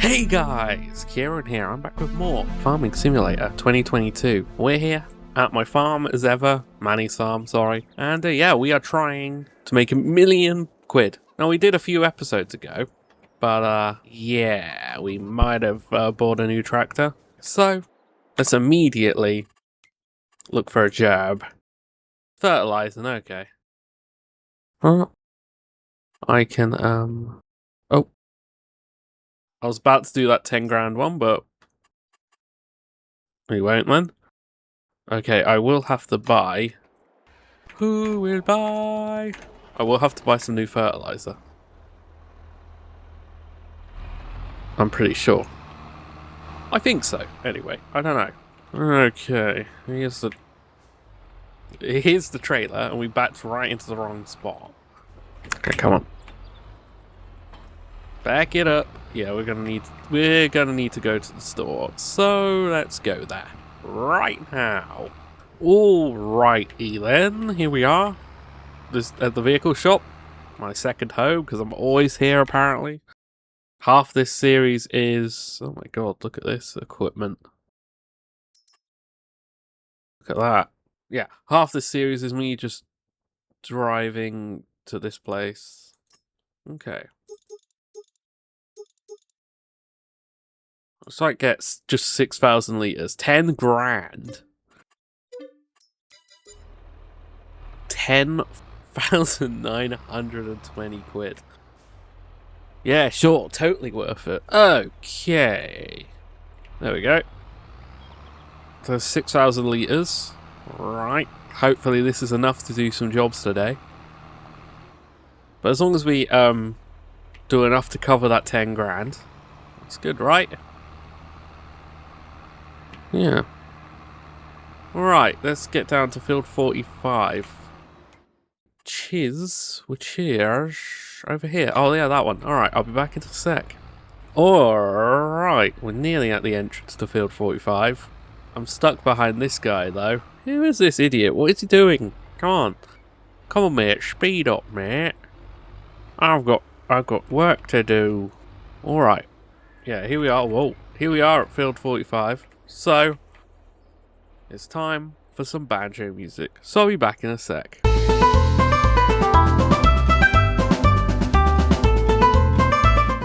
Hey guys, Kieran here. I'm back with more Farming Simulator 2022. We're here at my farm as ever, Manny's farm, sorry. And yeah, we are trying to make £1,000,000. Now we did a few episodes ago, but yeah, we might have bought a new tractor. So let's immediately look for a job. Fertilising, okay. Well, I can oh, I was about to do that 10 grand one, but we won't then. Okay, I will have to buy. Who will buy? I will have to buy some new fertilizer. I'm pretty sure. I think so. Anyway, I don't know. Okay, here's the trailer, and we backed right into the wrong spot. Okay, come on. Back it up. Yeah, we're gonna need to go to the store. So let's go there right now. Alrighty then, here we are. This at the vehicle shop, my second home, because I'm always here apparently. Half this series is, oh my god, look at this equipment. Look at that. Yeah, half this series is me just driving to this place. Okay. Site gets just 6,000 litres. 10 grand. 10,920 quid. Yeah, sure, totally worth it. Okay. There we go. So 6,000 litres. Right. Hopefully this is enough to do some jobs today. But as long as we do enough to cover that 10 grand, it's good, right? Yeah. Alright, let's get down to field 45. Cheers. Over here. Oh yeah, that one. Alright, I'll be back in a sec. Alright, we're nearly at the entrance to field 45. I'm stuck behind this guy though. Who is this idiot? What is he doing? Come on. Come on, mate. Speed up, mate. I've got work to do. Alright. Yeah, here we are. Whoa. Here we are at field 45. So, it's time for some banjo music. So I'll be back in a sec.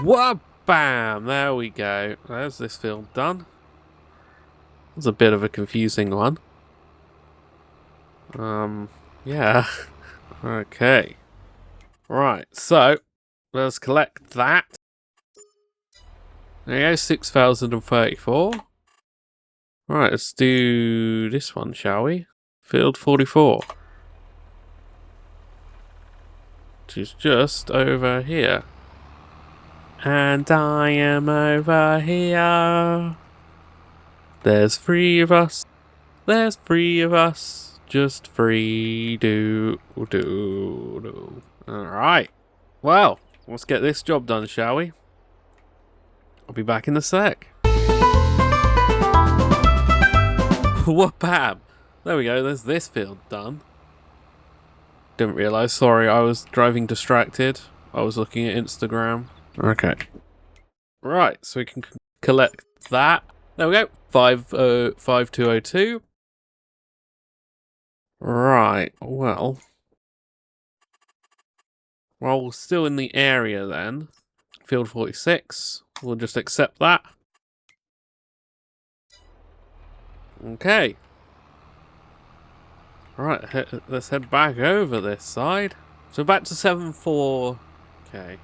Whoa, bam! There we go. There's this field done. It's a bit of a confusing one. Yeah. Okay. Right, so, let's collect that. There you go, 6,034. Right, let's do this one, shall we? Field 44. Which is just over here. And I am over here. There's 3 of us. There's 3 of us. Just free do. Alright. Well, let's get this job done, shall we? I'll be back in a sec. What bam! There we go, there's this field done. Didn't realise, sorry, I was driving distracted. I was looking at Instagram. Okay. Right, so we can collect that. There we go, 5202. Right, well, we're still in the area then. Field 46, we'll just accept that. Okay. Right, let's head back over this side. So back to 7-4. Okay.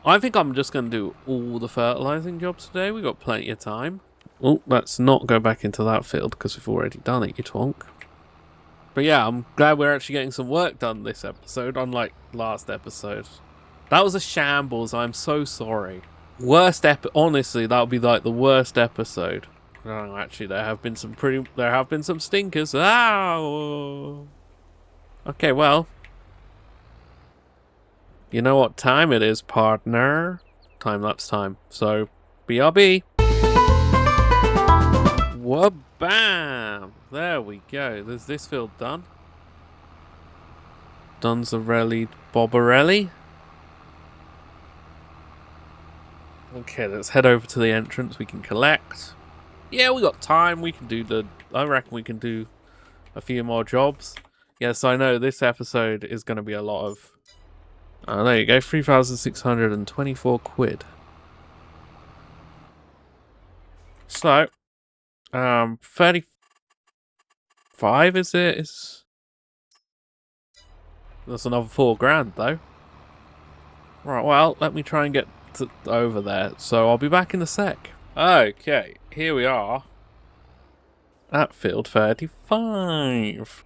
I think I'm just going to do all the fertilising jobs today. We've got plenty of time. Oh, let's not go back into that field because we've already done it, you twonk. But yeah, I'm glad we're actually getting some work done this episode, unlike last episode. That was a shambles, I'm so sorry. Honestly, that would be like the worst episode. No, actually, there have been some stinkers. Ow! Okay, well. You know what time it is, partner. Time-lapse time. So, BRB. Wha-bam! There we go. There's this field done. Donzarelli Bobarelli. Okay, let's head over to the entrance. We can collect. Yeah, we got time. We can do the... I reckon we can do a few more jobs. Yes, I know this episode is going to be a lot of... Oh, there you go. 3,624 quid. So, 35 is it? That's another 4 grand though. Right, well, let me try and get over there. So I'll be back in a sec. Okay, here we are. At field 35.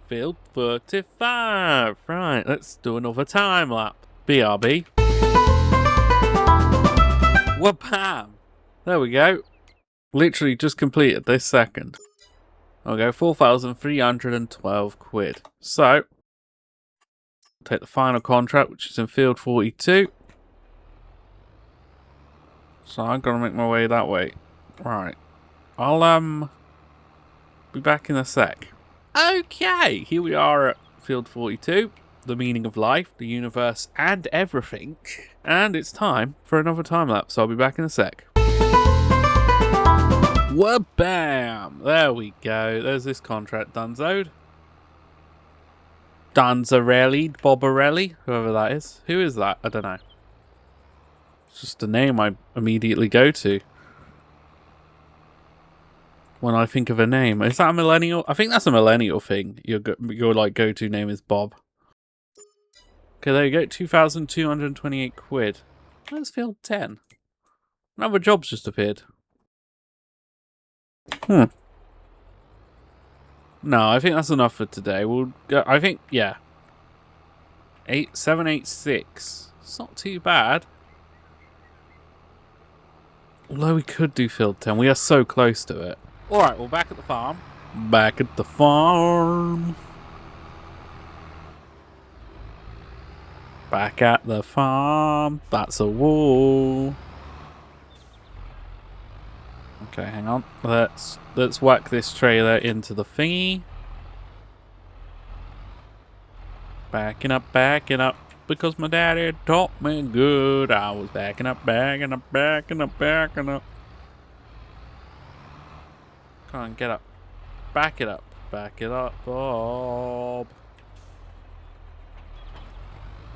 Field 35. Right, let's do another time lap. BRB. Wha-bam! There we go. Literally just completed this second. I'll go 4,312 quid. So, take the final contract, which is in field 42. So I'm gonna make my way that way. Right. I'll be back in a sec. Okay, here we are at field 42. The meaning of life, the universe, and everything. And it's time for another time lapse, so I'll be back in a sec. Wha-bam! There we go. There's this contract Dunzoed. Danzarelli, Bobarelli, whoever that is. Who is that? I don't know. It's just a name I immediately go to when I think of a name. Is that a millennial? I think that's a millennial thing. Your like go-to name is Bob. Okay, there you go. 2,228 quid. Let's field 10. Another job's just appeared. No, I think that's enough for today. We'll go, I think, yeah. 786. It's not too bad. Although we could do field 10. We are so close to it. Alright, we're back at the farm. Back at the farm. Back at the farm. That's a wall. Okay, hang on. Let's whack this trailer into the thingy. Backing up, because my daddy taught me good. I was backing up. Come on, get up. Back it up, Bob.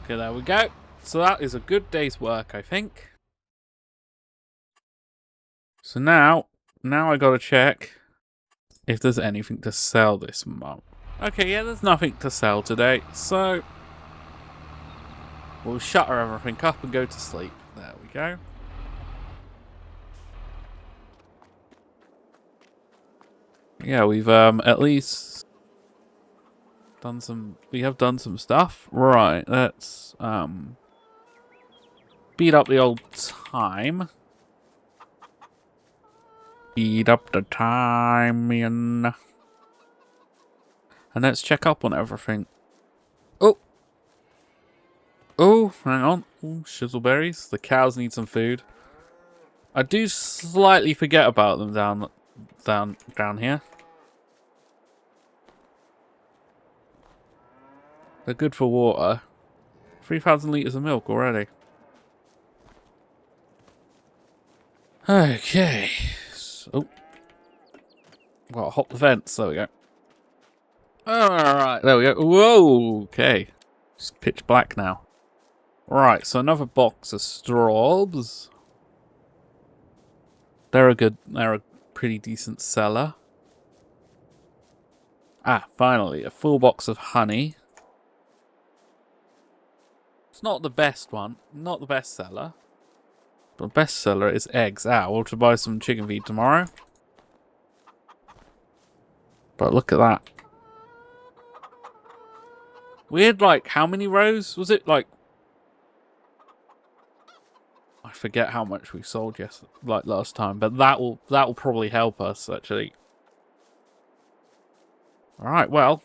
Okay, there we go. So that is a good day's work, I think. So now I gotta check if there's anything to sell this month. Okay, yeah, there's nothing to sell today, so we'll shutter everything up and go to sleep. There we go. Yeah, we've at least done some. We have done some stuff. Right, let's beat up the old time. Speed up the time, and let's check up on everything. Oh, hang on. Ooh, shizzleberries. The cows need some food. I do slightly forget about them down here. They're good for water. 3,000 litres of milk already. Okay. Oh, got to hop the fence. There we go. Alright, there we go. Whoa, okay. It's pitch black now. Right, so another box of straws. They're a pretty decent seller. Ah, finally, a full box of honey. It's not the best one, not the best seller. The best seller is eggs. Ah, we'll have to buy some chicken feed tomorrow. But look at that. We had like how many rows? Was it like, I forget how much we sold like last time, but that will probably help us actually. All right, well,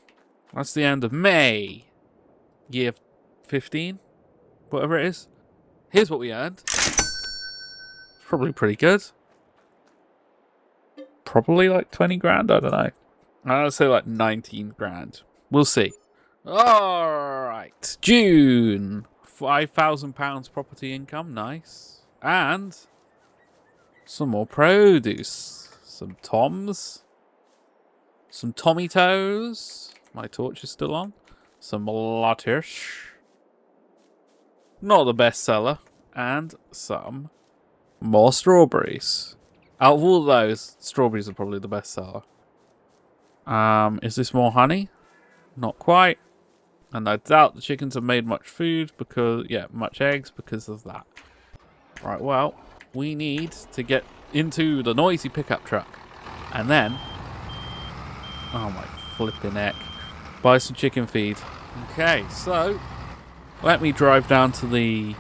that's the end of May, year 15, whatever it is. Here's what we earned. Probably pretty good. Probably like 20 grand, I don't know. I'd say like 19 grand. We'll see. Alright. June £5,000 property income. Nice. And some more produce. Some toms. Some tomatoes. My torch is still on. Some lettuce. Not the best seller. And some more strawberries. Out of all those, strawberries are probably the best seller. Is this more honey? Not quite. And I doubt the chickens have made much food because, yeah, much eggs because of that. Right, well, we need to get into the noisy pickup truck. And then, oh my flipping heck, buy some chicken feed. Okay, so let me drive down to the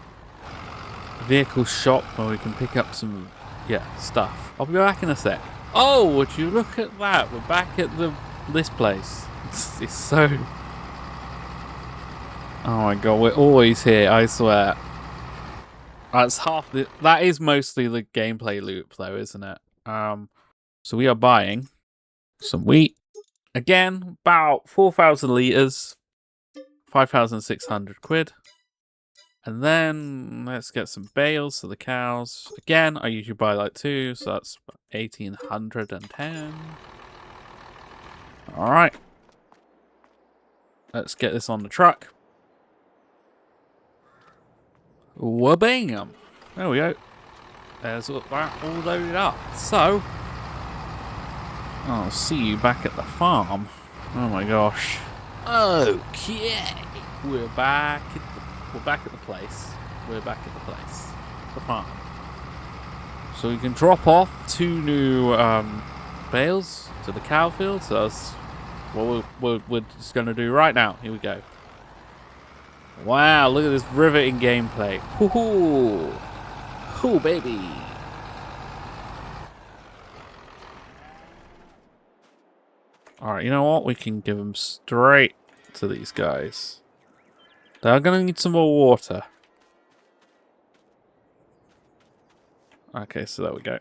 vehicle shop where we can pick up some, stuff. I'll be back in a sec. Oh, would you look at that? We're back at this place. It's so... Oh my god, we're always here, I swear. That's half the... That is mostly the gameplay loop though, isn't it? So we are buying some wheat. Again, about 4,000 litres. 5,600 quid. And then let's get some bales for the cows. Again, I usually buy like 2, so that's 1,810. Alright. Let's get this on the truck. Wabam! There we go. There's that all loaded up. So, I'll see you back at the farm. Oh my gosh. Okay. We're back at the place. We're back at the place. The farm. So we can drop off 2 new bales to the cow field. So that's what we're just going to do right now. Here we go. Wow, look at this riveting gameplay. Hoo-hoo! Hoo, baby! Alright, you know what? We can give them straight to these guys. They're going to need some more water. Okay, so there we go.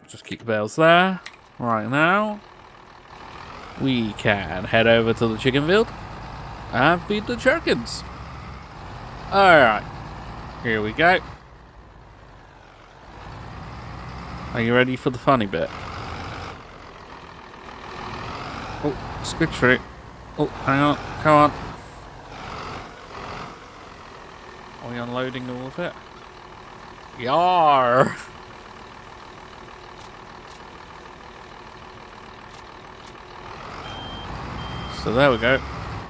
Just keep the bales there. Right now, we can head over to the chicken field and feed the chickens. Alright, here we go. Are you ready for the funny bit? Oh, scritch through. Oh, hang on, come on. Are we unloading all of it? Yar! So there we go.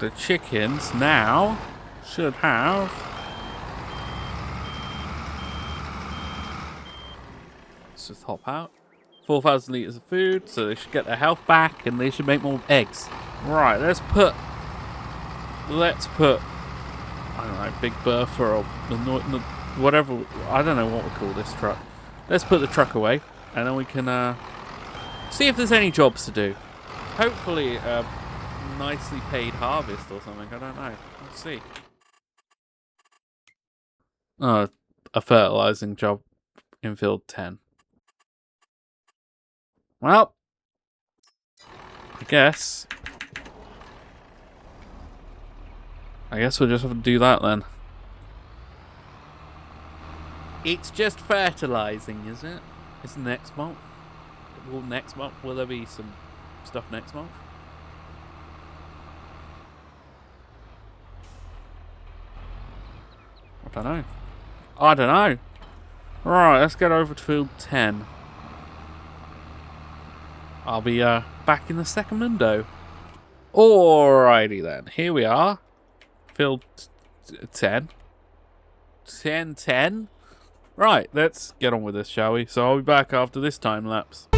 The chickens now should have... Let's just hop out. 4,000 litres of food, so they should get their health back and they should make more eggs. Right, let's put, I don't know, Big Bertha or whatever, I don't know what we call this truck. Let's put the truck away and then we can see if there's any jobs to do. Hopefully a nicely paid harvest or something, I don't know. Let's see. Oh, a fertilising job in field 10. Well, I guess we'll just have to do that then. It's just fertilising, is it? It's next month. Will there be some stuff next month? I don't know. Right, let's get over to field 10. I'll be back in the second window. Alrighty then, here we are. Field 10. 10. Right, let's get on with this, shall we? So I'll be back after this time lapse.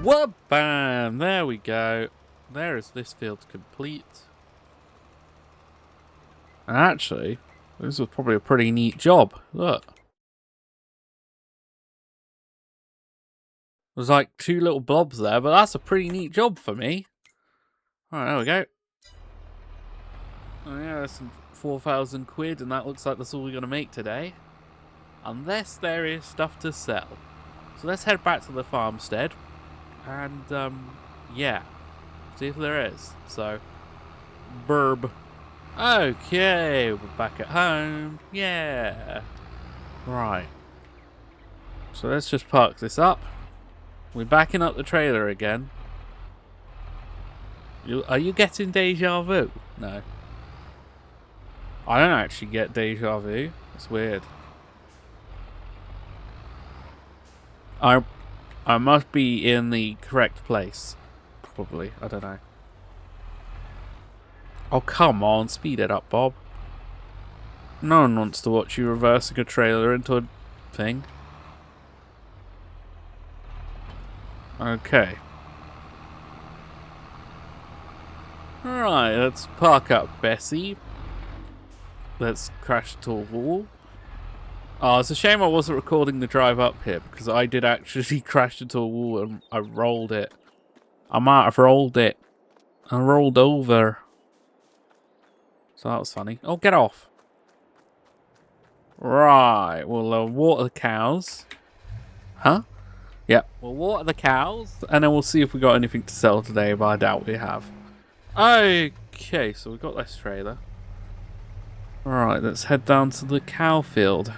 Wha-bam! There we go. There is this field complete. And actually, this was probably a pretty neat job. Look. There's like 2 little blobs there, but that's a pretty neat job for me. Alright, there we go. Oh yeah, there's some 4,000 quid, and that looks like that's all we're going to make today. Unless there is stuff to sell. So let's head back to the farmstead. And, yeah. See if there is. So, burb. Okay, we're back at home. Yeah. Right. So let's just park this up. We're backing up the trailer again. Are you getting deja vu? No. I don't actually get deja vu. It's weird. I must be in the correct place. Probably. I don't know. Oh, come on. Speed it up, Bob. No one wants to watch you reversing a trailer into a thing. Okay. Alright, let's park up, Bessie. Let's crash into a wall. Oh, it's a shame I wasn't recording the drive up here, because I did actually crash into a wall and I rolled it. I might have rolled it. I rolled over. So that was funny. Oh, get off. Right, we'll water the cows. Huh? Yeah, we'll water the cows, and then we'll see if we got anything to sell today, but I doubt we have. Okay, so we've got this trailer. Alright, let's head down to the cow field.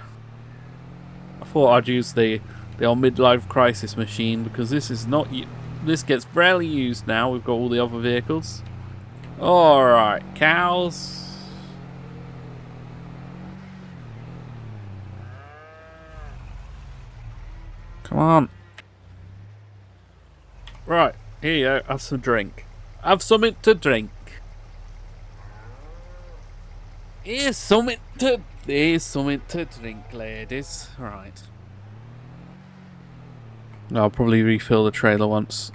I thought I'd use the old midlife crisis machine, because this is not... This gets rarely used now. We've got all the other vehicles. Alright, cows. Come on. Right, here you go. Have some drink. Have something to drink. Here's something to drink, ladies. Right. I'll probably refill the trailer once.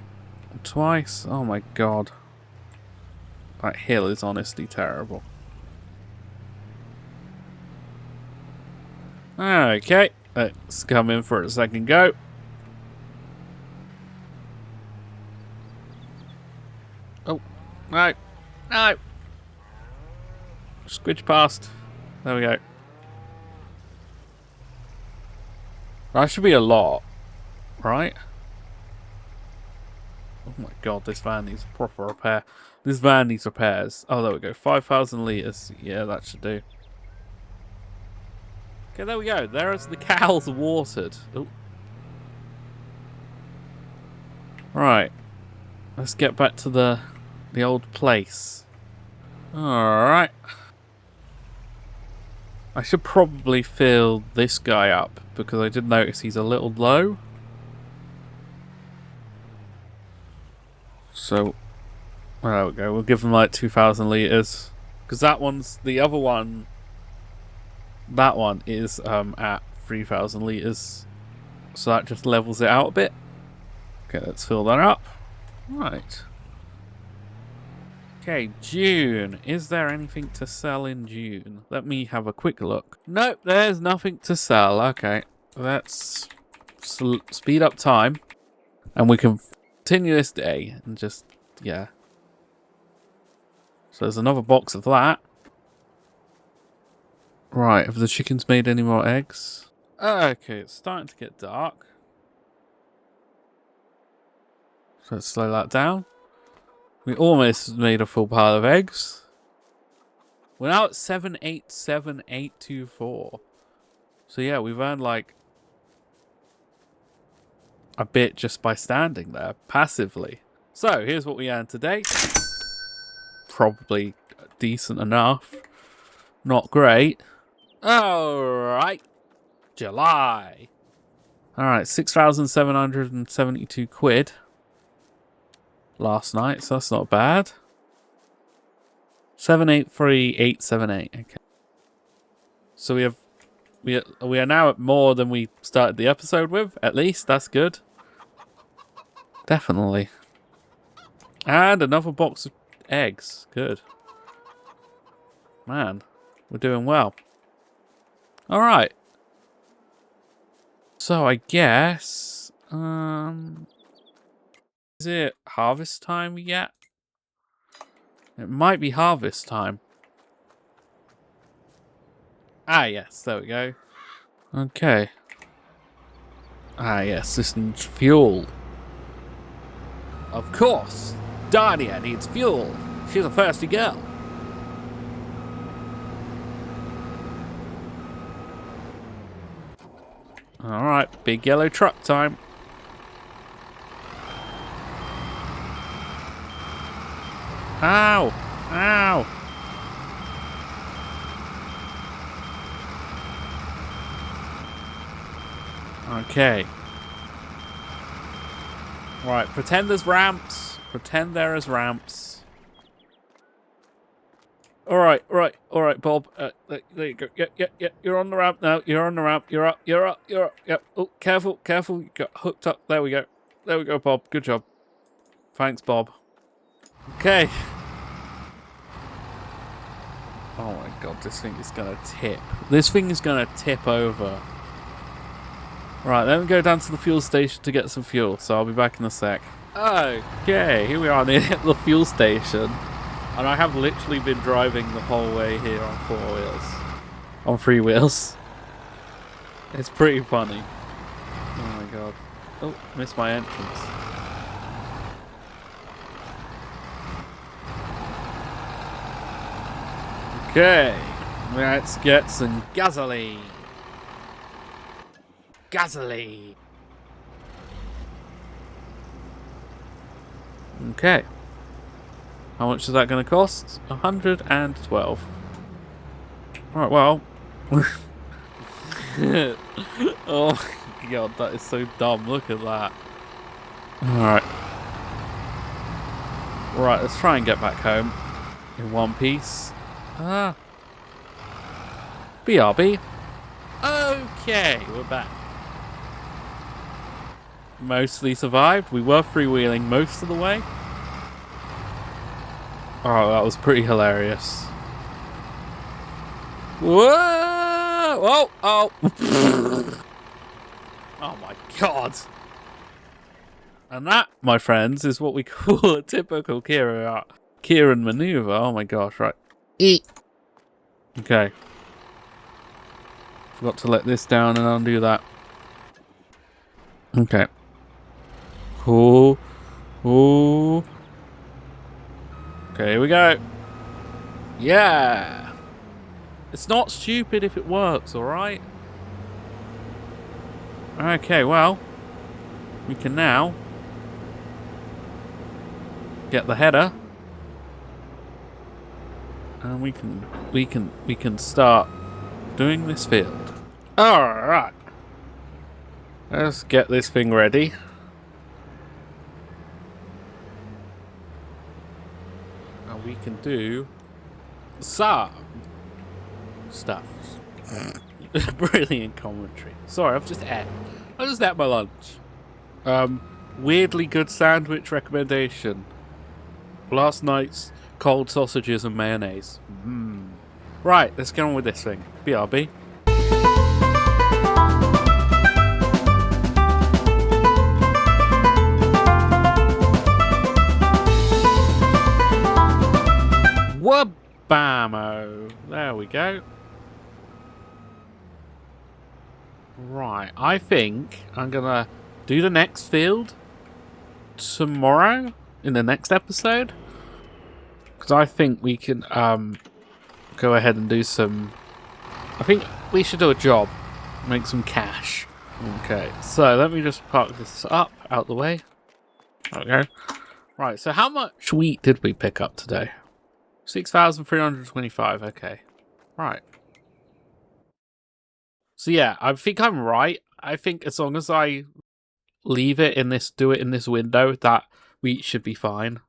Twice? Oh my god. That hill is honestly terrible. Okay, let's come in for a second go. Oh, no, no. Squidge past. There we go. That should be a lot, right? Oh my god, this van needs proper repair. This van needs repairs. Oh, there we go. 5,000 litres. Yeah, that should do. Okay, there we go. There's the cows watered. Oh. Right. Let's get back to the old place. Alright. I should probably fill this guy up, because I did notice he's a little low. So, there we go. We'll give him like 2,000 litres. Because that one's... The other one... That one is at 3,000 litres. So that just levels it out a bit. Okay, let's fill that up. Right. Okay, June. Is there anything to sell in June? Let me have a quick look. Nope, there's nothing to sell. Okay, let's speed up time. And we can continue this day and just, yeah. So there's another box of that. Right, have the chickens made any more eggs? Okay, it's starting to get dark. So let's slow that down. We almost made a full pile of eggs. We're now at 787,824. So yeah, we've earned like a bit just by standing there passively. So here's what we earned today. Probably decent enough. Not great. Alright. July. Alright, 6,772 quid. Last night, so that's not bad. 783,878. Okay. So we are now at more than we started the episode with. At least that's good. Definitely. And another box of eggs. Good. Man, we're doing well. All right. So I guess is it harvest time yet? It might be harvest time. Ah, yes, there we go. Okay. Ah, yes, this needs fuel. Of course, Dania needs fuel. She's a thirsty girl. Alright, big yellow truck time. Ow! Ow! Okay. Right, pretend there's ramps. Pretend there is ramps. Alright, Bob. There you go. Yeah, you're on the ramp now. You're on the ramp. You're up. Yep. Oh, careful. You got hooked up. There we go, Bob. Good job. Thanks, Bob. Okay. Oh my god, this thing is gonna tip. This thing is gonna tip over. Right, then we go down to the fuel station to get some fuel, so I'll be back in a sec. Okay, here we are near the fuel station. And I have literally been driving the whole way here on 4 wheels. On 3 wheels. It's pretty funny. Oh my god. Oh, missed my entrance. Okay, let's get some gasoline. Okay. How much is that going to cost? 112. Alright, well. Oh my god, that is so dumb. Look at that. Alright. Right, let's try and get back home in one piece. BRB. Okay, we're back. Mostly survived. We were freewheeling most of the way. Oh, that was pretty hilarious. Whoa! Whoa! Oh! Oh my god! And that, my friends, is what we call a typical Kieran maneuver. Oh my gosh! Right. Okay. Forgot to let this down and undo that. Okay. Ooh. Okay, here we go. Yeah. It's not stupid if it works, alright? Okay, well. We can now get the header. And we can start doing this field. Alright. Let's get this thing ready. And we can do some stuff. Brilliant commentary. Sorry, I've just ate my lunch. Weirdly good sandwich recommendation. Last night's cold sausages and mayonnaise. Right, let's get on with this thing. BRB. Wabamo. There we go. Right, I think I'm gonna do the next field tomorrow in the next episode. Because I think we can go ahead and do some... I think we should do a job. Make some cash. Okay, so let me just park this up, out the way. Okay. Right, so how much wheat did we pick up today? 6,325, okay. Right. So yeah, I think I'm right. I think as long as I leave it in this, do it in this window, that wheat should be fine.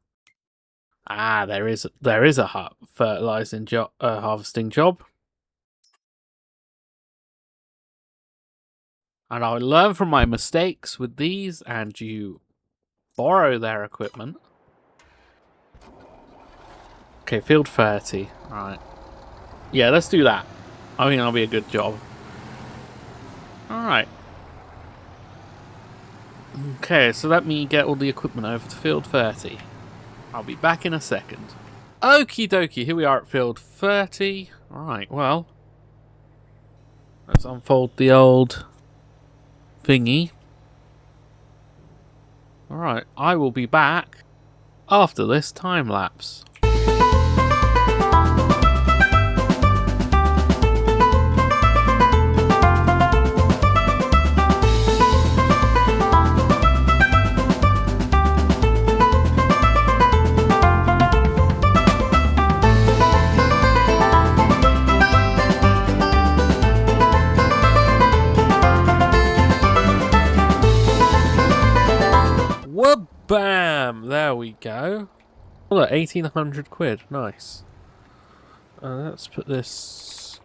Ah, there is a fertilizing job, harvesting job. And I learn from my mistakes with these, and you borrow their equipment. Okay, field 30. Alright. Yeah, let's do that. I think that'll be a good job. Alright. Okay, so let me get all the equipment over to field 30. I'll be back in a second. Okie dokie, here we are at field 30. Alright, well. Let's unfold the old thingy. Alright, I will be back after this time lapse. Bam! There we go. Oh, look, 1,800 quid. Nice. Let's put this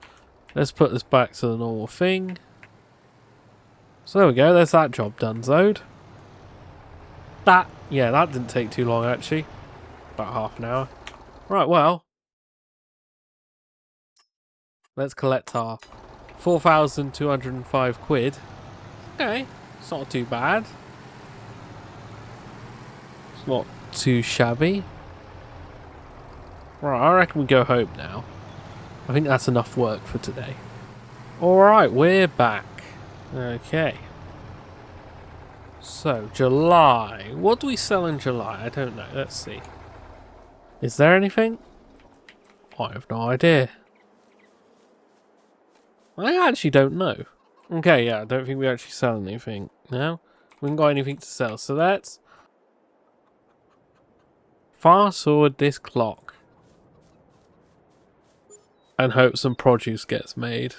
back to the normal thing. So there we go. There's that job done, Zode. That didn't take too long actually. About half an hour. Right, well, let's collect our 4,205 quid. Okay, it's not too bad. It's not too shabby. Right, I reckon we go home now. I think that's enough work for today. Alright, we're back. Okay. So, July. What do we sell in July? I don't know. Let's see. Is there anything? I have no idea. I actually don't know. Okay, yeah, I don't think we actually sell anything. No? We haven't got anything to sell. So let's fast forward this clock. And hope some produce gets made.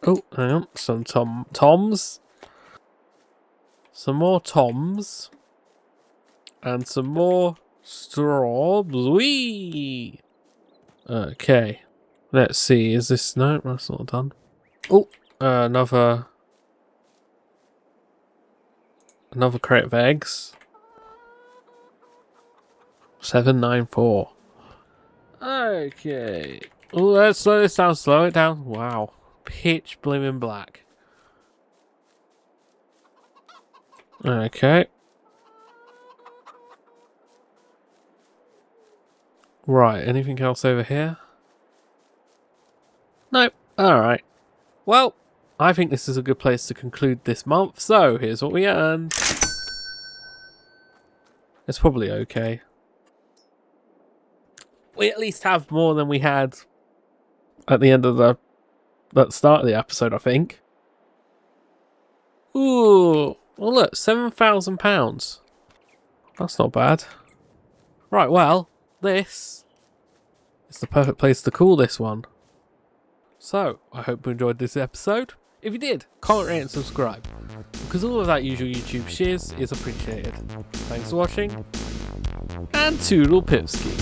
Oh, hang on. Some toms. Some more toms. And some more strawberries. Okay. Let's see. Is this... No, that's not done. Oh, another crate of eggs. 794. Okay. Oh, let's slow this down. Slow it down. Wow. Pitch blimmin' black. Okay. Right. Anything else over here? Nope. Alright. Well, I think this is a good place to conclude this month. So, here's what we earned. It's probably okay. We at least have more than we had at the end of the start of the episode, I think. Ooh, well look, £7,000. That's not bad. Right, well, this is the perfect place to call this one. So, I hope you enjoyed this episode. If you did, comment, rate and subscribe, because all of that usual YouTube shiz is appreciated. Thanks for watching, and toodle pipski.